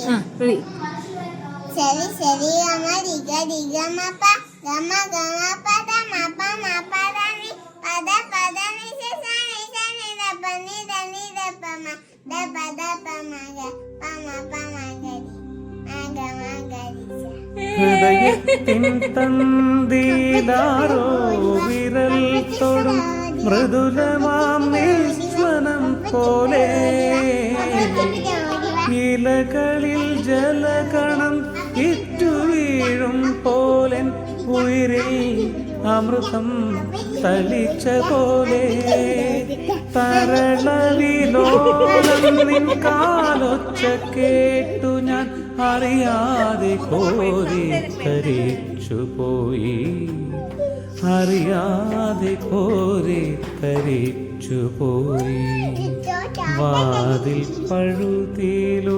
Ready. ശരി ശരി ഗമ ദിഗ ദിഗ മപ ഗമ ഗമ പദ മപ മപ ധനി പദ പദ നിസ സനി സനി ദപ നി ധനി ദപ മ ദപ ദപ മഗ പമ പമ ഗരി മഗ മഗരി ഹൃദയത്തിൻ തന്തിയിലാരോ വിരൽ തൊടും മൃദുലമാം നിസ്വനം പോലെ ഇലകളിൽ ജലകണം ഇറ്റു വീഴും പോലൻ ഉയിരിൽ അമൃതം തളിച്ച പോലെ തരളവിലോലം നിൻ കാലൊച്ച കേട്ടു ഞാൻ അറിയാതെ കോരിത്തരിച്ചു പോയി, അറിയാതെ കോരിത്തരിച്ചു പോയി. വാതിൽ പഴുതിലോ